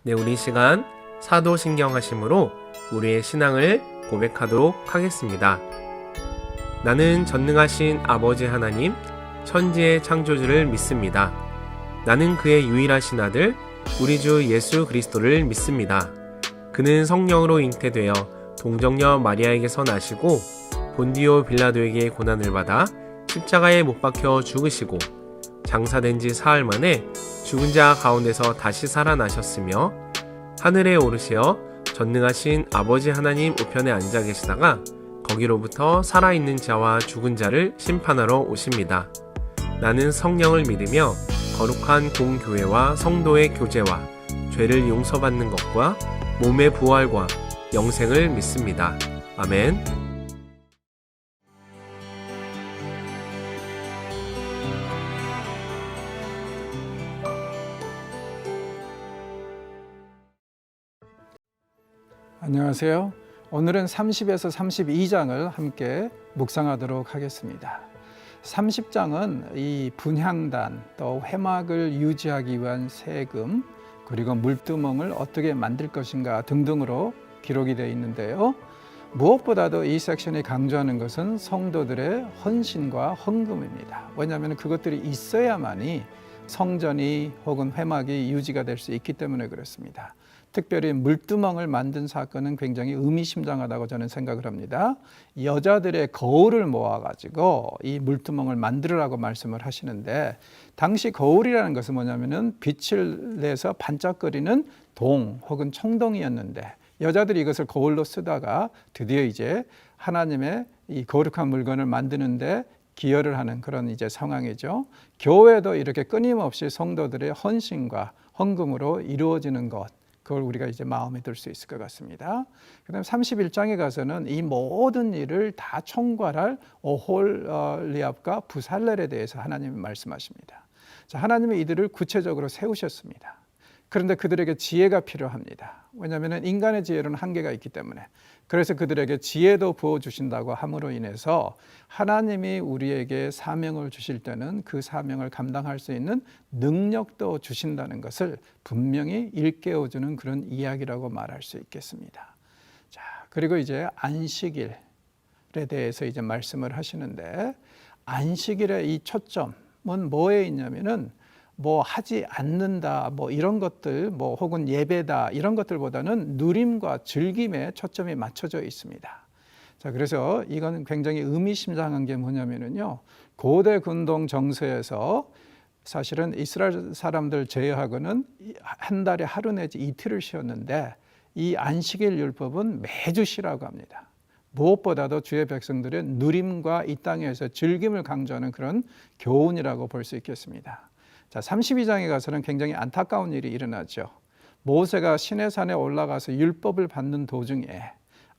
네, 우리 시간 사도신경하심으로 우리의 신앙을 고백하도록 하겠습니다. 나는 전능하신 아버지 하나님, 천지의 창조주를 믿습니다. 나는 그의 유일하신 아들, 우리 주 예수 그리스도를 믿습니다. 그는 성령으로 잉태되어 동정녀 마리아에게서 나시고 본디오 빌라도에게 고난을 받아 십자가에 못 박혀 죽으시고 장사된 지 사흘 만에 죽은 자 가운데서 다시 살아나셨으며 하늘에 오르시어 전능하신 아버지 하나님 우편에 앉아 계시다가 거기로부터 살아있는 자와 죽은 자를 심판하러 오십니다. 나는 성령을 믿으며 거룩한 공교회와 성도의 교제와 죄를 용서받는 것과 몸의 부활과 영생을 믿습니다. 아멘. 안녕하세요. 오늘은 30에서 32장을 함께 묵상하도록 하겠습니다. 30장은 이 분향단 또 회막을 유지하기 위한 세금 그리고 물두멍을 어떻게 만들 것인가 등등으로 기록이 되어 있는데요. 무엇보다도 이 섹션이 강조하는 것은 성도들의 헌신과 헌금입니다. 왜냐하면 그것들이 있어야만이 성전이 혹은 회막이 유지가 될 수 있기 때문에 그렇습니다. 특별히 물두멍을 만든 사건은 굉장히 의미심장하다고 저는 생각을 합니다. 여자들의 거울을 모아가지고 이 물두멍을 만들으라고 말씀을 하시는데, 당시 거울이라는 것은 뭐냐면은 빛을 내서 반짝거리는 동 혹은 청동이었는데, 여자들이 이것을 거울로 쓰다가 드디어 이제 하나님의 이 거룩한 물건을 만드는데 기여를 하는 그런 이제 상황이죠. 교회도 이렇게 끊임없이 성도들의 헌신과 헌금으로 이루어지는 것, 그걸 우리가 이제 마음에 들 수 있을 것 같습니다. 그 다음에 31장에 가서는 이 모든 일을 다 총괄할 오홀리압과 부살렐에 대해서 하나님이 말씀하십니다. 자, 하나님이 이들을 구체적으로 세우셨습니다. 그런데 그들에게 지혜가 필요합니다. 왜냐하면 인간의 지혜로는 한계가 있기 때문에. 그래서 그들에게 지혜도 부어주신다고 함으로 인해서 하나님이 우리에게 사명을 주실 때는 그 사명을 감당할 수 있는 능력도 주신다는 것을 분명히 일깨워주는 그런 이야기라고 말할 수 있겠습니다. 자, 그리고 이제 안식일에 대해서 이제 말씀을 하시는데, 안식일의 이 초점은 뭐에 있냐면은 뭐 하지 않는다, 뭐 이런 것들, 뭐 혹은 예배다 이런 것들보다는 누림과 즐김에 초점이 맞춰져 있습니다. 자, 그래서 이건 굉장히 의미심장한 게 뭐냐면은요, 고대 근동 정서에서 사실은 이스라엘 사람들 제외하고는 한 달에 하루 내지 이틀을 쉬었는데, 이 안식일 율법은 매주 쉬라고 합니다. 무엇보다도 주의 백성들의 누림과 이 땅에서 즐김을 강조하는 그런 교훈이라고 볼 수 있겠습니다. 자, 32장에 가서는 굉장히 안타까운 일이 일어나죠. 모세가 시내산에 올라가서 율법을 받는 도중에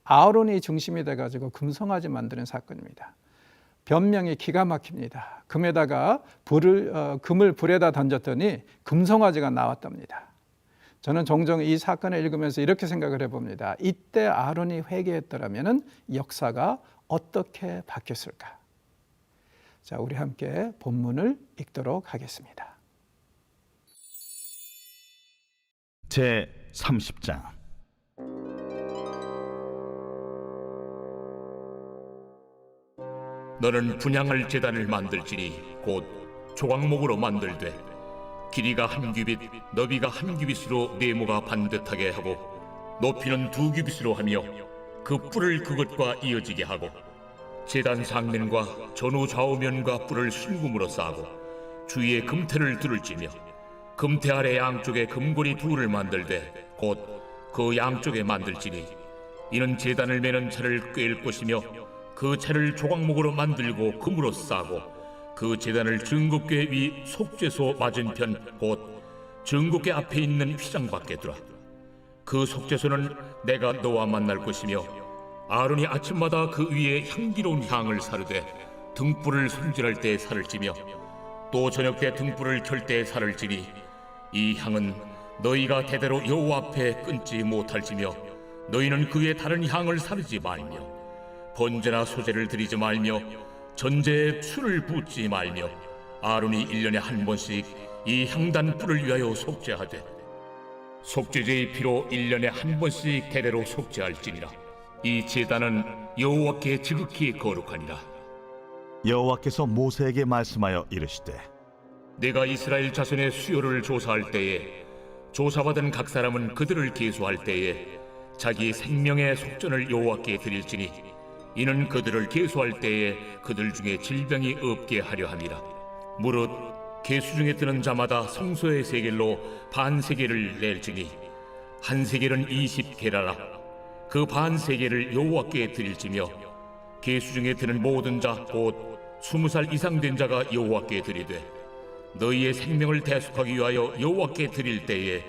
아론이 중심이 돼가지고 금송아지 만드는 사건입니다. 변명이 기가 막힙니다. 금에다가 금을 불에다 던졌더니 금송아지가 나왔답니다. 저는 종종 이 사건을 읽으면서 이렇게 생각을 해봅니다. 이때 아론이 회개했더라면 역사가 어떻게 바뀌었을까? 자, 우리 함께 본문을 읽도록 하겠습니다. 제 30장. 너는 분향할 제단을 만들지니 곧 조각목으로 만들되 길이가 한 규빗 너비가 한 규빗으로 네모가 반듯하게 하고 높이는 2규빗으로 하며 그 뿔을 그것과 이어지게 하고 제단 상면과 전후 좌우면과 뿔을 순금으로 싸고 주위에 금테를 두를지며 금테 아래 양쪽에 금고리 둘을 만들되 곧 그 양쪽에 만들지니 이는 제단을 매는 채를 꿰일 것이며 그 채를 조각목으로 만들고 금으로 싸고 그 제단을 증거궤 위 속죄소 맞은편 곧 증거궤 앞에 있는 휘장 밖에 두라. 그 속죄소는 내가 너와 만날 것이며 아론이 아침마다 그 위에 향기로운 향을 사르되 등불을 손질할 때 살을 찌며 또 저녁 때 등불을 켤 때 살을 찌니 이 향은 너희가 대대로 여호와 앞에 끊지 못할지며 너희는 그 위에 다른 향을 사르지 말며 번제나 소제를 드리지 말며 전제에 술을 붓지 말며 아론이 1년에 한 번씩 이 향단 뿔을 위하여 속죄하되 속죄제의 피로 1년에 한 번씩 대대로 속죄할지니라. 이 제단은 여호와께 지극히 거룩하니라. 여호와께서 모세에게 말씀하여 이르시되 내가 이스라엘 자손의 수요를 조사할 때에 조사받은 각 사람은 그들을 계수할 때에 자기 생명의 속전을 여호와께 드릴지니 이는 그들을 계수할 때에 그들 중에 질병이 없게 하려 함이라. 무릇 계수 중에 드는 자마다 성소의 세겔로 반 세겔을 낼지니 한 세겔은 20게라라. 그 반 세겔을 여호와께 드릴지며 계수 중에 드는 모든 자 곧 20살 이상 된 자가 여호와께 드리되 너희의 생명을 대속하기 위하여 여호와께 드릴 때에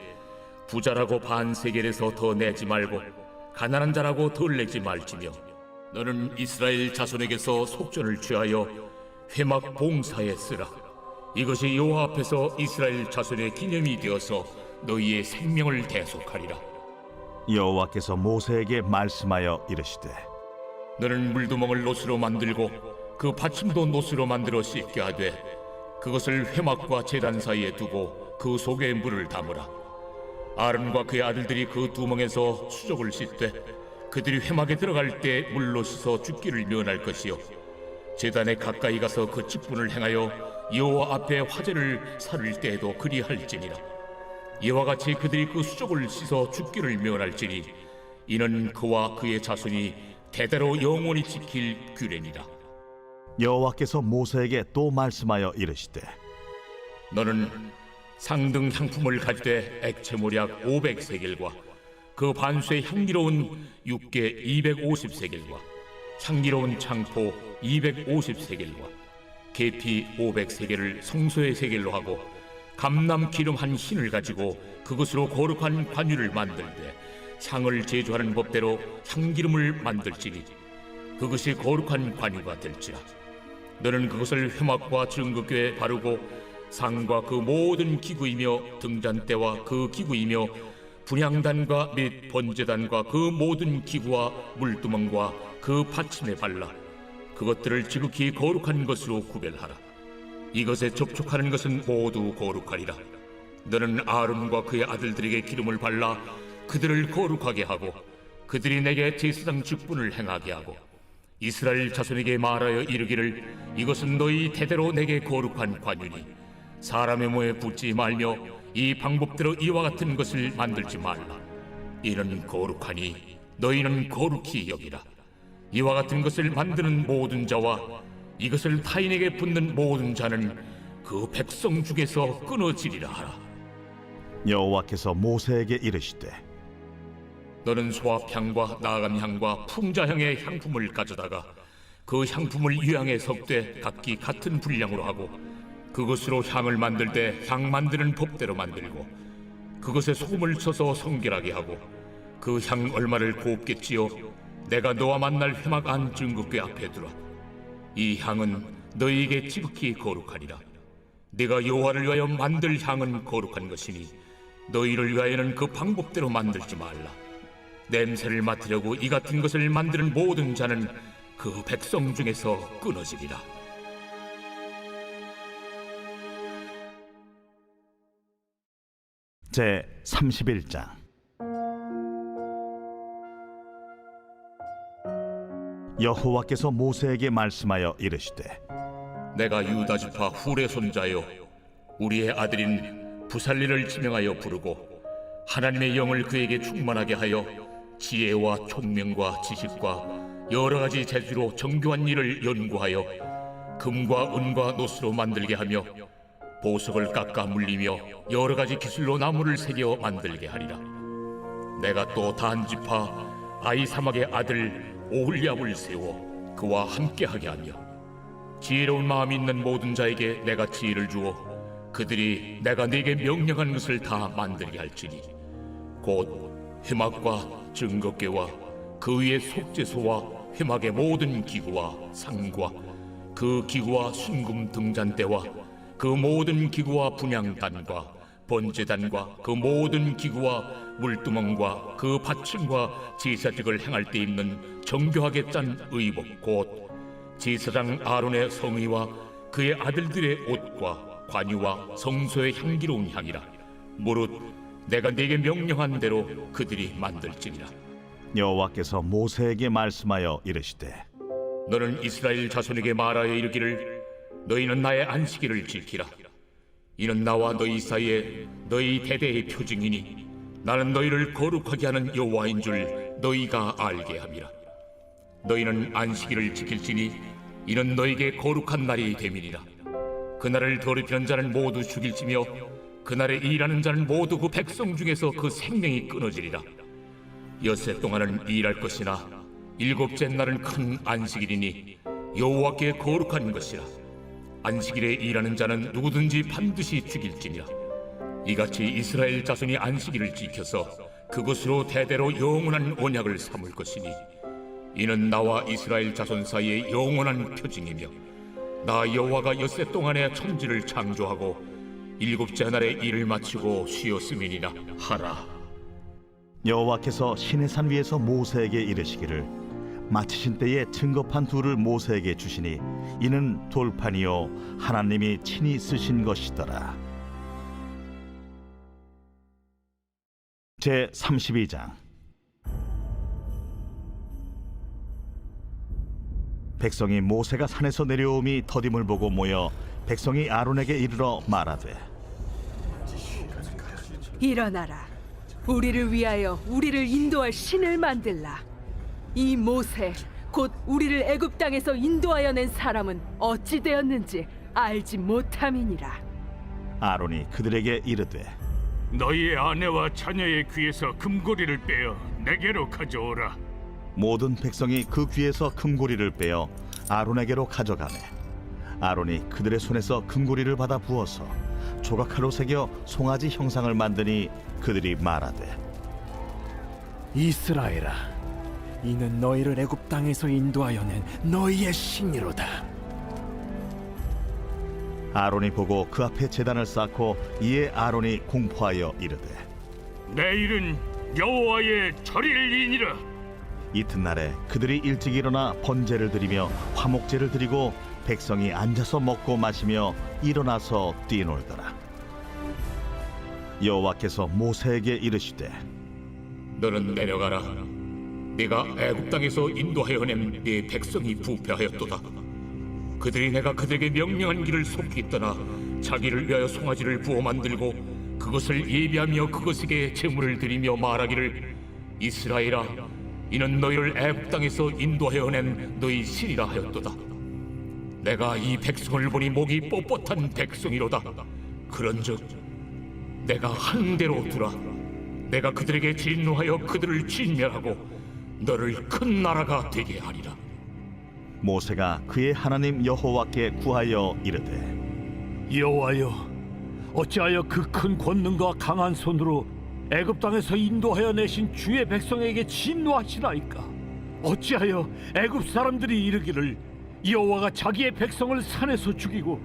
부자라고 반 세겔에서 더 내지 말고 가난한 자라고 덜 내지 말지며 너는 이스라엘 자손에게서 속전을 취하여 회막 봉사에 쓰라. 이것이 여호와 앞에서 이스라엘 자손의 기념이 되어서 너희의 생명을 대속하리라. 여호와께서 모세에게 말씀하여 이르시되 너는 물두멍을 노스로 만들고 그 받침도 노스로 만들어 씻게 하되 그것을 회막과 제단 사이에 두고 그 속에 물을 담으라. 아론과 그의 아들들이 그 두멍에서 수족을 씻되 그들이 회막에 들어갈 때 물로 씻어 죽기를 면할 것이요 제단에 가까이 가서 그 직분을 행하여 여호와 앞에 화제를 살을 때에도 그리할지니라. 이와 같이 그들이 그 수족을 씻어 죽기를 면할지니 이는 그와 그의 자손이 대대로 영원히 지킬 규례니라. 여호와께서 모세에게 또 말씀하여 이르시되 너는 상등 향품을 가지되 액체모략 500세겔과 그 반수의 향기로운 육개 250세겔과 향기로운 창포 250세겔과 계피 500세겔을 성소의 세겔로 하고 감람 기름 한 흰을 가지고 그것으로 거룩한 관유를 만들되 향을 제조하는 법대로 향기름을 만들지니 그것이 거룩한 관유가 될지라. 너는 그것을 회막과 증거궤에 바르고 상과 그 모든 기구이며 등잔대와 그 기구이며 분향단과 및 번제단과 그 모든 기구와 물두멍과 그 받침에 발라 그것들을 지극히 거룩한 것으로 구별하라. 이것에 접촉하는 것은 모두 거룩하리라. 너는 아론과 그의 아들들에게 기름을 발라 그들을 거룩하게 하고 그들이 내게 제사장 직분을 행하게 하고 이스라엘 자손에게 말하여 이르기를 이것은 너희 대대로 내게 거룩한 관유니 사람의 몸에 붙지 말며 이 방법대로 이와 같은 것을 만들지 말라. 이는 거룩하니 너희는 거룩히 여기라. 이와 같은 것을 만드는 모든 자와 이것을 타인에게 붙는 모든 자는 그 백성 중에서 끊어지리라 하라. 여호와께서 모세에게 이르시되 너는 소합향과 나감향과 풍자향의 향품을 가져다가 그 향품을 유향에 섞되 각기 같은 분량으로 하고 그것으로 향을 만들 때 향 만드는 법대로 만들고 그것에 소금을 쳐서 성결하게 하고 그 향 얼마를 곱게 찌어 내가 너와 만날 회막 안 증거궤 앞에 두라. 이 향은 너희에게 지극히 거룩하리라. 네가 여호와를 위하여 만들 향은 거룩한 것이니 너희를 위하여는 그 방법대로 만들지 말라. 냄새를 맡으려고 이 같은 것을 만드는 모든 자는 그 백성 중에서 끊어지리라. 제 31장 여호와께서 모세에게 말씀하여 이르시되 내가 유다 지파 훌의 손자여 우리의 아들인 부살리를 지명하여 부르고 하나님의 영을 그에게 충만하게 하여 지혜와 총명과 지식과 여러 가지 재주로 정교한 일을 연구하여 금과 은과 노스로 만들게 하며 보석을 깎아 물리며 여러 가지 기술로 나무를 새겨 만들게 하리라. 내가 또 단 지파 아히사막의 아들 오홀리압을 세워 그와 함께하게 하며 지혜로운 마음이 있는 모든 자에게 내가 지혜를 주어 그들이 내가 네게 명령한 것을 다 만들게 할지니 곧 회막과 증거궤와 그 위에 속죄소와 회막의 모든 기구와 상과 그 기구와 순금 등잔대와 그 모든 기구와 분향단과 번제단과 그 모든 기구와 물두멍과 그 받침과 제사직을 행할 때 입는 정교하게 짠 의복 곧 제사장 아론의 성의와 그의 아들들의 옷과 관유와 성소의 향기로운 향이라. 무릇 내가 네게 명령한 대로 그들이 만들지니라. 여호와께서 모세에게 말씀하여 이르시되 너는 이스라엘 자손에게 말하여 이르기를 너희는 나의 안식일을 지키라. 이는 나와 너희 사이에 너희 대대의 표징이니 나는 너희를 거룩하게 하는 여호와인 줄 너희가 알게 함이라. 너희는 안식일을 지킬지니 이는 너희에게 거룩한 날이 됨이니라. 그날을 더럽히는 자는 모두 죽일지며 그날에 일하는 자는 모두 그 백성 중에서 그 생명이 끊어지리라. 엿새 동안은 일할 것이나 일곱째 날은 큰 안식일이니 여호와께 거룩한 것이라. 안식일에 일하는 자는 누구든지 반드시 죽일지니라. 이같이 이스라엘 자손이 안식일을 지켜서 그것으로 대대로 영원한 언약을 삼을 것이니 이는 나와 이스라엘 자손 사이의 영원한 표징이며 나 여호와가 엿새 동안에 천지를 창조하고 일곱째 날에 일을 마치고 쉬었음이니라 하라. 여호와께서 시내산 위에서 모세에게 이르시기를 마치신 때에 증거판 둘을 모세에게 주시니 이는 돌판이요 하나님이 친히 쓰신 것이더라. 제 32장. 백성이 모세가 산에서 내려옴이 더딤을 보고 모여 백성이 아론에게 이르러 말하되 일어나라. 우리를 위하여 우리를 인도할 신을 만들라. 이 모세 곧 우리를 애굽 땅에서 인도하여 낸 사람은 어찌 되었는지 알지 못함이니라. 아론이 그들에게 이르되 너희의 아내와 자녀의 귀에서 금고리를 빼어 내게로 가져오라. 모든 백성이 그 귀에서 금고리를 빼어 아론에게로 가져가매 아론이 그들의 손에서 금고리를 받아 부어서 조각칼로 새겨 송아지 형상을 만드니 그들이 말하되 이스라엘아, 이는 너희를 애굽 땅에서 인도하여 낸 너희의 신이로다. 아론이 보고 그 앞에 제단을 쌓고 이에 아론이 공포하여 이르되 내일은 여호와의 절일이니라. 이튿날에 그들이 일찍 일어나 번제를 드리며 화목제를 드리고 백성이 앉아서 먹고 마시며 일어나서 뛰놀더라. 여호와께서 모세에게 이르시되 너는 내려가라. 네가 애굽 땅에서 인도하여 낸 네 백성이 부패하였도다. 그들이 내가 그들에게 명령한 길을 속히 떠나 자기를 위하여 송아지를 부어 만들고 그것을 예비하며 그것에게 제물을 드리며 말하기를 이스라엘아, 이는 너희를 애굽 땅에서 인도하여 낸 너희 신이라 하였도다. 내가 이 백성을 보니 목이 뻣뻣한 백성이로다. 그런즉 내가 한 대로 두라. 내가 그들에게 진노하여 그들을 진멸하고 너를 큰 나라가 되게 하리라. 모세가 그의 하나님 여호와께 구하여 이르되 여호와여, 어찌하여 그 큰 권능과 강한 손으로 애굽 땅에서 인도하여 내신 주의 백성에게 진노하시나이까? 어찌하여 애굽 사람들이 이르기를 여호와가 자기의 백성을 산에서 죽이고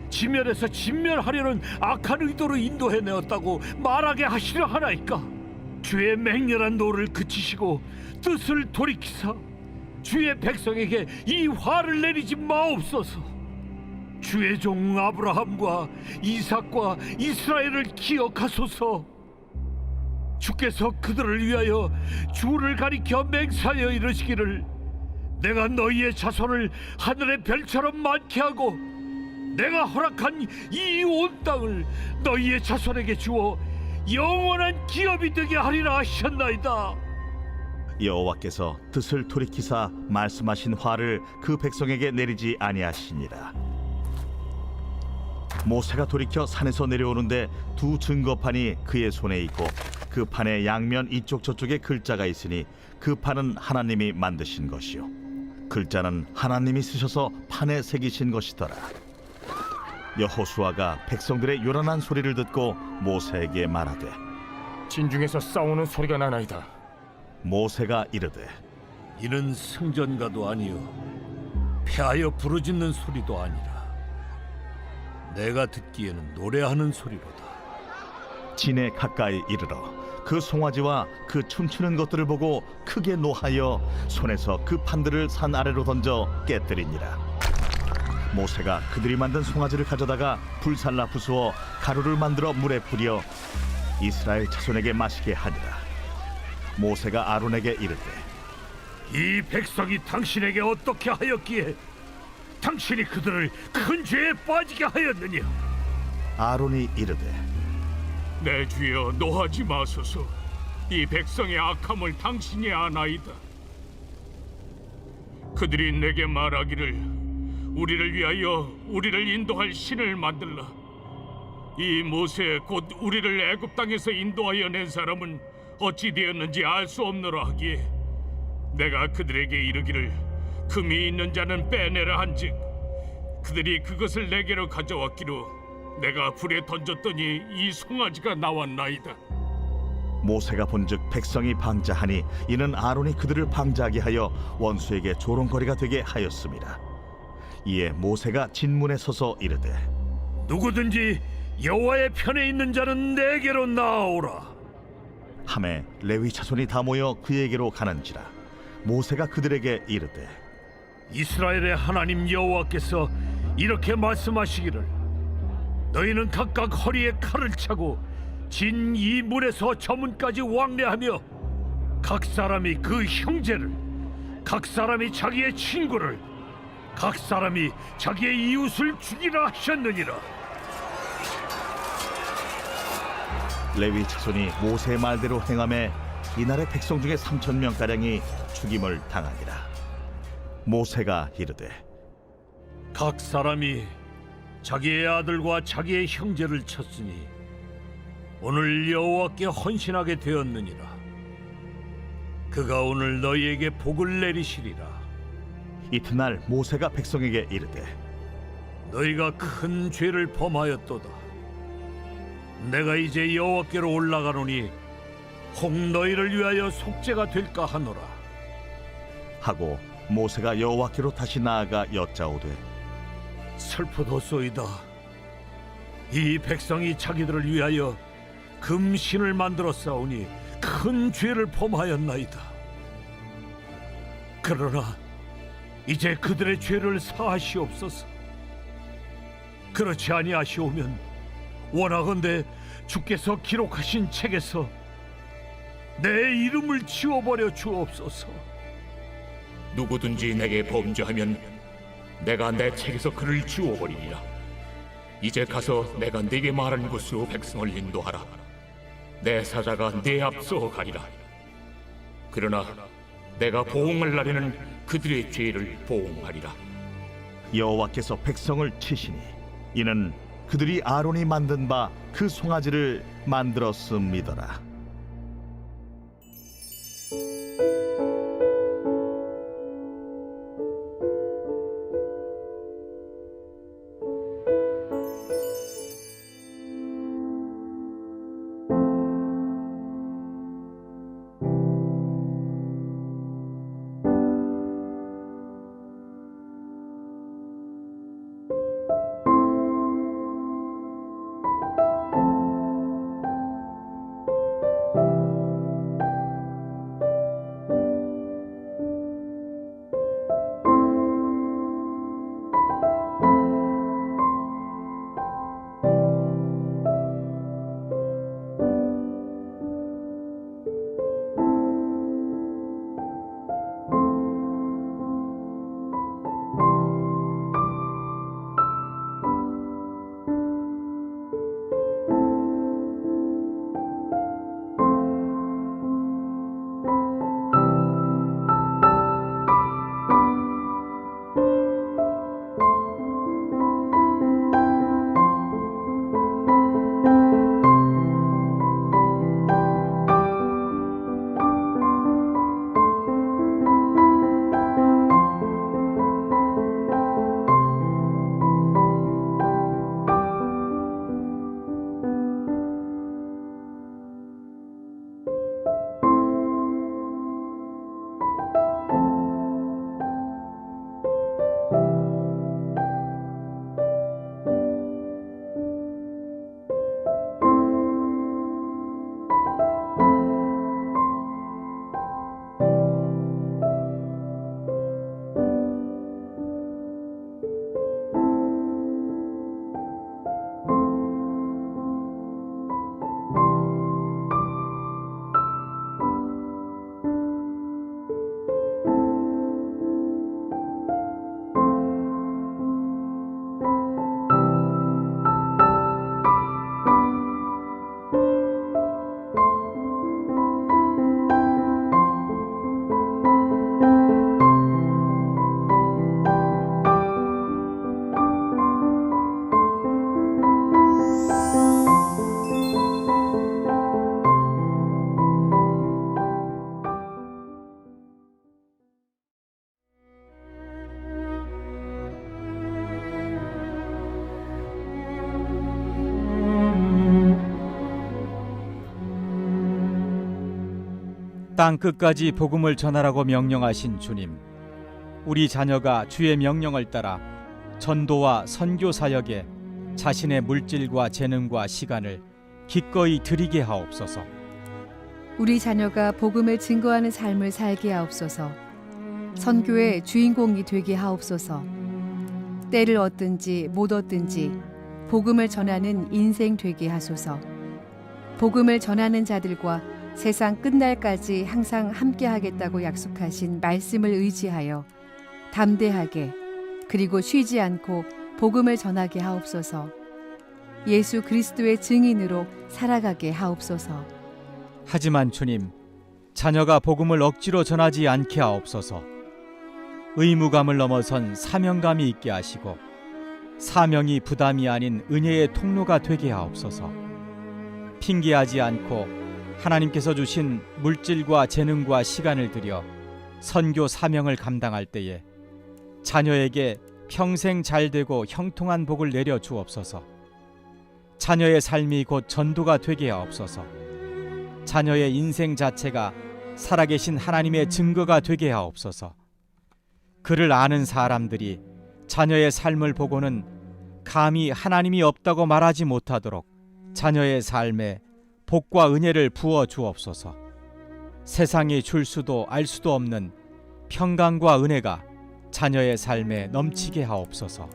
지면에서 진멸하려는 악한 의도로 인도해 내었다고 말하게 하시려 하나이까? 주의 맹렬한 노를 그치시고 뜻을 돌이키사 주의 백성에게 이 화를 내리지 마옵소서. 주의 종 아브라함과 이삭과 이스라엘을 기억하소서. 주께서 그들을 위하여 주를 가리켜 맹세하여 이르시기를 내가 너희의 자손을 하늘의 별처럼 많게 하고 내가 허락한 이 온 땅을 너희의 자손에게 주어 영원한 기업이 되게 하리라 하셨나이다. 여호와께서 뜻을 돌이키사 말씀하신 화를 그 백성에게 내리지 아니하시니라. 모세가 돌이켜 산에서 내려오는데 두 증거판이 그의 손에 있고 그 판의 양면 이쪽 저쪽에 글자가 있으니 그 판은 하나님이 만드신 것이요 글자는 하나님이 쓰셔서 판에 새기신 것이더라. 여호수아가 백성들의 요란한 소리를 듣고 모세에게 말하되 진중에서 싸우는 소리가 나나이다. 모세가 이르되 이는 승전가도 아니요 패하여 부르짖는 소리도 아니라 내가 듣기에는 노래하는 소리로다. 진에 가까이 이르러 그 송아지와 그 춤추는 것들을 보고 크게 노하여 손에서 그 판들을 산 아래로 던져 깨뜨리니라. 모세가 그들이 만든 송아지를 가져다가 불살라 부수어 가루를 만들어 물에 뿌려 이스라엘 자손에게 마시게 하니라. 모세가 아론에게 이르되 이 백성이 당신에게 어떻게 하였기에 당신이 그들을 큰 죄에 빠지게 하였느냐? 아론이 이르되 내 주여 노하지 마소서. 이 백성의 악함을 당신이 아나이다. 그들이 내게 말하기를 우리를 위하여 우리를 인도할 신을 만들라. 이 모세 곧 우리를 애굽 땅에서 인도하여 낸 사람은 어찌 되었는지 알 수 없노라 하기에 내가 그들에게 이르기를 금이 있는 자는 빼내라 한즉 그들이 그것을 내게로 가져왔기로 내가 불에 던졌더니 이 송아지가 나왔나이다. 모세가 본즉 백성이 방자하니 이는 아론이 그들을 방자하게 하여 원수에게 조롱거리가 되게 하였습니다. 이에 모세가 진문에 서서 이르되 누구든지 여호와의 편에 있는 자는 내게로 나오라. 하매 레위 자손이 다 모여 그에게로 가는지라. 모세가 그들에게 이르되 이스라엘의 하나님 여호와께서 이렇게 말씀하시기를 너희는 각각 허리에 칼을 차고 진 이 문에서 저 문까지 왕래하며 각 사람이 그 형제를 각 사람이 자기의 친구를 각 사람이 자기의 이웃을 죽이라 하셨느니라. 레위 자손이 모세의 말대로 행함에 이날의 백성 중에 3,000명 가량이 죽임을 당하니라. 모세가 이르되 각 사람이 자기의 아들과 자기의 형제를 쳤으니 오늘 여호와께 헌신하게 되었느니라. 그가 오늘 너희에게 복을 내리시리라. 이튿날 모세가 백성에게 이르되 너희가 큰 죄를 범하였도다. 내가 이제 여호와께로 올라가노니 혹 너희를 위하여 속죄가 될까 하노라. 하고 모세가 여호와께로 다시 나아가 여짜오되 슬프도소이다. 이 백성이 자기들을 위하여 금신을 만들어 싸우니 큰 죄를 범하였나이다. 그러나 이제 그들의 죄를 사하시옵소서. 그렇지 아니하시오면 원하건대 주께서 기록하신 책에서 내 이름을 지워버려 주옵소서. 누구든지 내게 범죄하면 내가 내 책에서 그를 지워버리리라. 이제 가서 내가 네게 말한 곳으로 백성을 인도하라. 내 사자가 네 앞서 가리라. 그러나 내가 보응할 날에는 그들의 죄를 보응하리라. 여호와께서 백성을 치시니 이는 그들이 아론이 만든 바 그 송아지를 만들었음이더라. 땅 끝까지 복음을 전하라고 명령하신 주님, 우리 자녀가 주의 명령을 따라 전도와 선교 사역에 자신의 물질과 재능과 시간을 기꺼이 드리게 하옵소서. 우리 자녀가 복음을 증거하는 삶을 살게 하옵소서. 선교의 주인공이 되게 하옵소서. 때를 얻든지 못 얻든지 복음을 전하는 인생 되게 하소서. 복음을 전하는 자들과 세상 끝날까지 항상 함께 하겠다고 약속하신 말씀을 의지하여 담대하게 그리고 쉬지 않고 복음을 전하게 하옵소서. 예수 그리스도의 증인으로 살아가게 하옵소서. 하지만 주님, 자녀가 복음을 억지로 전하지 않게 하옵소서. 의무감을 넘어선 사명감이 있게 하시고 사명이 부담이 아닌 은혜의 통로가 되게 하옵소서. 핑계하지 않고 하나님께서 주신 물질과 재능과 시간을 들여 선교 사명을 감당할 때에 자녀에게 평생 잘되고 형통한 복을 내려 주옵소서. 자녀의 삶이 곧 전도가 되게 하옵소서. 자녀의 인생 자체가 살아계신 하나님의 증거가 되게 하옵소서. 그를 아는 사람들이 자녀의 삶을 보고는 감히 하나님이 없다고 말하지 못하도록 자녀의 삶에 복과 은혜를 부어 주옵소서. 세상이 줄 수도 알 수도 없는 평강과 은혜가 자녀의 삶에 넘치게 하옵소서.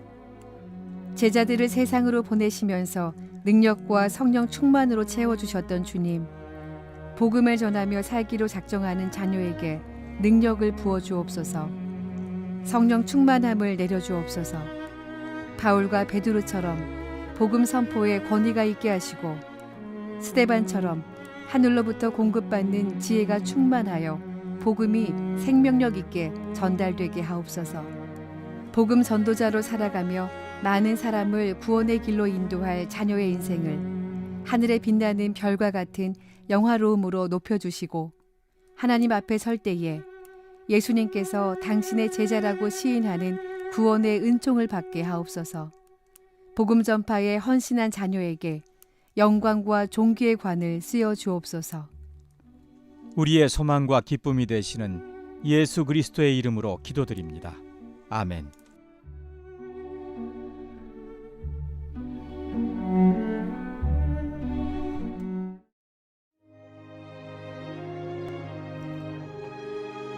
제자들을 세상으로 보내시면서 능력과 성령 충만으로 채워주셨던 주님, 복음을 전하며 살기로 작정하는 자녀에게 능력을 부어 주옵소서. 성령 충만함을 내려 주옵소서. 바울과 베드로처럼 복음 선포에 권위가 있게 하시고 스데반처럼 하늘로부터 공급받는 지혜가 충만하여 복음이 생명력 있게 전달되게 하옵소서. 복음 전도자로 살아가며 많은 사람을 구원의 길로 인도할 자녀의 인생을 하늘에 빛나는 별과 같은 영화로움으로 높여주시고 하나님 앞에 설 때에 예수님께서 당신의 제자라고 시인하는 구원의 은총을 받게 하옵소서. 복음 전파에 헌신한 자녀에게 영광과 존귀의 관을 쓰여 주옵소서. 우리의 소망과 기쁨이 되시는 예수 그리스도의 이름으로 기도드립니다. 아멘.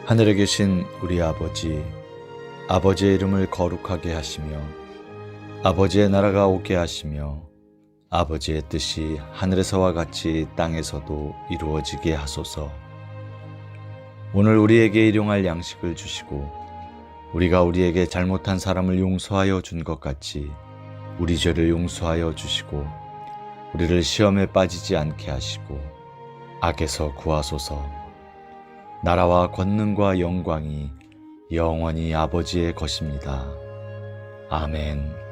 하늘에 계신 우리 아버지, 아버지의 이름을 거룩하게 하시며 아버지의 나라가 오게 하시며 아버지의 뜻이 하늘에서와 같이 땅에서도 이루어지게 하소서. 오늘 우리에게 일용할 양식을 주시고 우리가 우리에게 잘못한 사람을 용서하여 준 것 같이 우리 죄를 용서하여 주시고 우리를 시험에 빠지지 않게 하시고 악에서 구하소서. 나라와 권능과 영광이 영원히 아버지의 것입니다. 아멘.